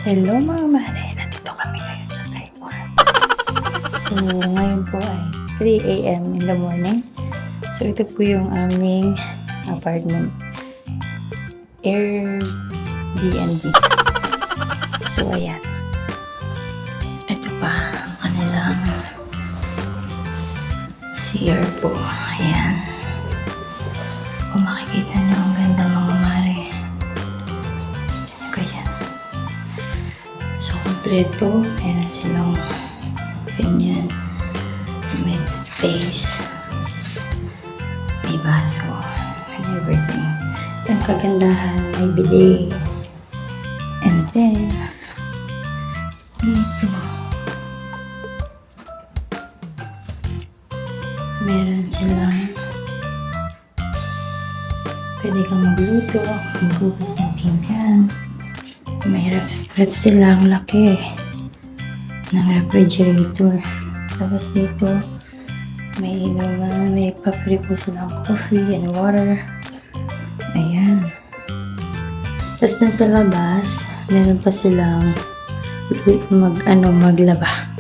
Hello mga mare, nandito kami ngayon sa Taiwan. So ngayon po ay 3 AM in the morning. So ito po yung aming apartment. Airbnb. So ayan. Ito pa ang kanilang CR po. Ayan. Kung makikita nyo, ang ganda mga mare. Ayan. So, kompleto. Ayan silang ganyan. May toothpaste. May baso. And everything. Ang kagandahan, may bidet. And then, dito, meron silang pwede kang magluto, magbukas ng pinggan. May rep silang laki ng refrigerator. Tapos dito, may inuman, may papri po silang coffee and water. Ayan. Tapos dun sa labas, meron pa silang maglaba.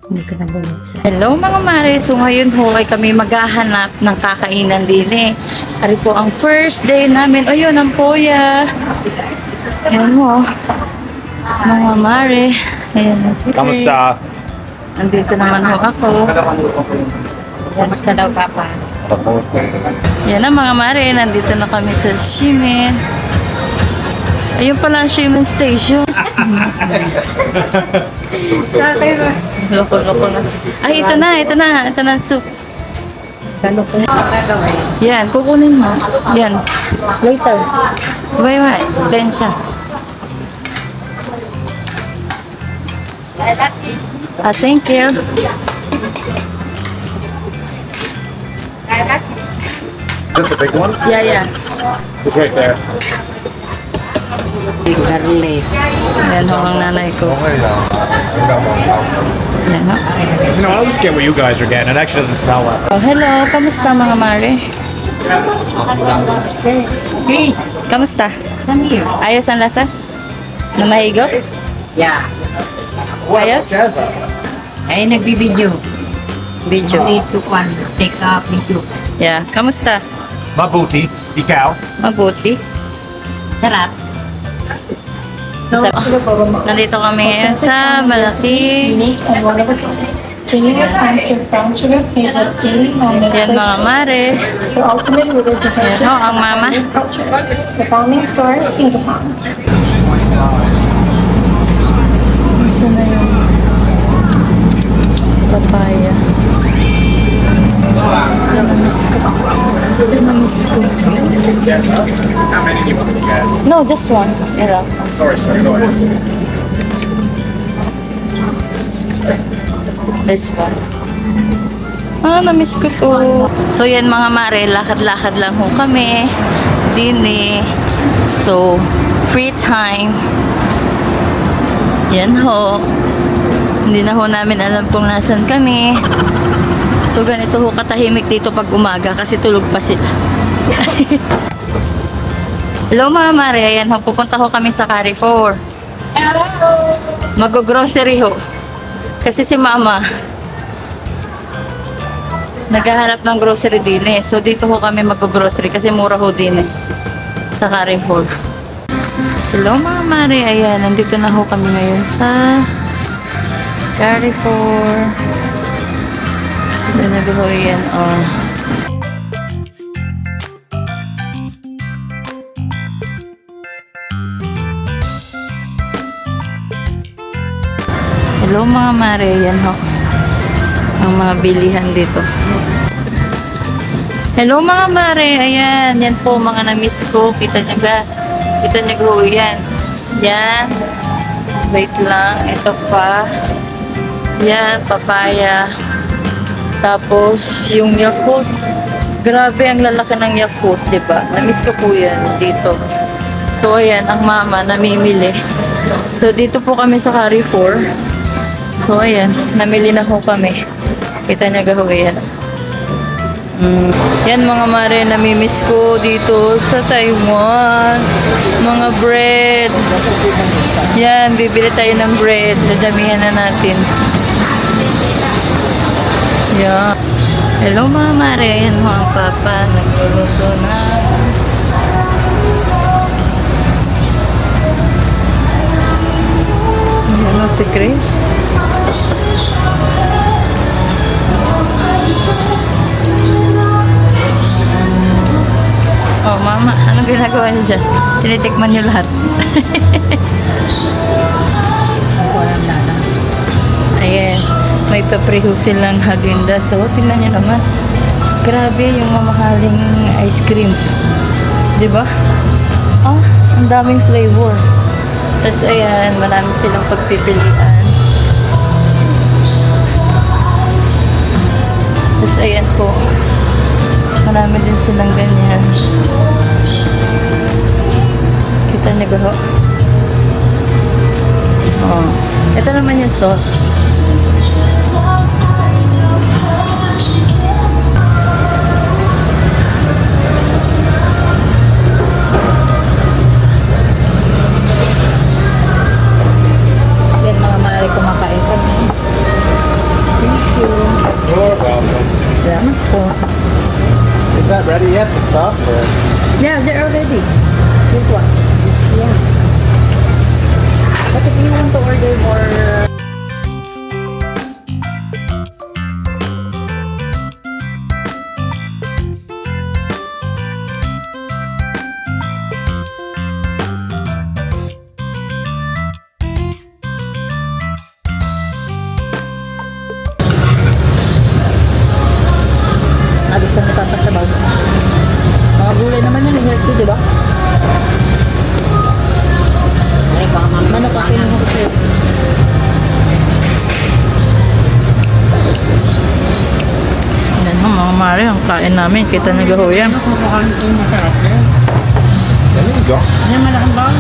Hindi ko na bumuksan. Hello mga mare! So ngayon ho ay kami maghahanap ng kakainan din eh. Ari po ang first day namin. O yun, ang poya. Ayan ho. Mga mare. Ayan si Chris. Kamusta? Nandito naman ho ako. Kamusta daw papa? Yan na mga mare. Nandito na kami sa Ximen. Ayun pala ang Ximen Station. Loko na. Ay, ito na soup. Yan, kukunin mo. Yan. Later. Bye. Then siya. Thank you. Just a big one? Yeah. It's right there. Garlic. Yan ho ang nanay ko. Yan ho. You know, I'll just get what you guys are getting. It actually doesn't smell that. Oh, hello. Kamusta mga mare? Hey, Kamusta? come here. Ayos ang lasa? Na mahigo? Yeah. Ayos? Ay, nagbibideo. Video. Dito kwan, take a video. Yeah. Kamusta? Mabuti. Ikaw. Mabuti. Sarap. So, Nandito kami ngayon sa malaki. Training your plans to function your favorite daily moment. Yan mga mare. The ultimate reward to Yan ho, ang mama. culture. The founding store, Singapore. Isa na yung papaya. Ito na-miss ko. How many do you want to get? No, just one. Ito. Sorry, go ahead. This one. Na-miss ko to. So, yan mga mare, lakad-lakad lang ho kami. Dini. So, free time. Yan ho. Hindi na ho namin alam kung nasan kami. So, ganito ho katahimik dito pag umaga kasi tulog pa sila. Hello mga mare, ayan ho, pupunta ho kami sa Carrefour. hello. Mag-grocery ho. Kasi si mama naghahanap ng grocery din eh. So dito ho kami mag-grocery kasi mura ho din eh. Sa Carrefour. Hello mga mare, ayan, nandito na ho kami ngayon sa Carrefour. Nandito ho yan, oh. Hello mga mare, yan ho. Ang mga bilihan dito. Hello mga mare, ayan. Yan po mga na-miss ko. Kita nyo ba? Kita nyo ho, yan. Yan. Wait lang. Ito pa. Yan, papaya. Tapos, yung Yakult. Grabe ang lalaki ng Yakult, diba? Na-miss ko po yan dito. So, ayan, ang mama namimili. So, dito po kami sa Carrefour. So, ayan, namili na ho kami. Kita niya gaho yan. Yan mga mare, namimiss ko dito sa Taiwan. Mga bread. Yan, bibili tayo ng bread. Dadamihan na natin. Yan. Hello mga mare. Yan mga papa. Nagluluto na. Yan o si Chris. Oh, mama, anong ginagawa niyo dyan? Tinitikman niyo lahat. Ako lang lala. Ayan, may papreho silang Haginda. So, tingnan niyo naman. Grabe yung mamahaling ice cream. Diba? Ah, ang daming flavor. Tapos, ayan, marami silang pagpipilian. Tapos, ayan po. Marami din silang ganyan. Kita niyo ba ho? Oh. Ito naman yung sauce. Yan mga mali kumakain kami. Thank you. You're welcome. Salamat po. Is that ready yet, the stuff? Or? Yeah, they're already. This one. Yeah. But if you want to order more... gusto nyo papasabaw. Mga gulay naman yun, healthy, di ba? Ay, baka mamaya. Ano pa kinuha ko sa'yo? Yan ho, mga mare, ang kain namin. Kita nyo gaho yan. Ano kung kukain ito yung masarap yan? There you go. Ano yung malaking bawang?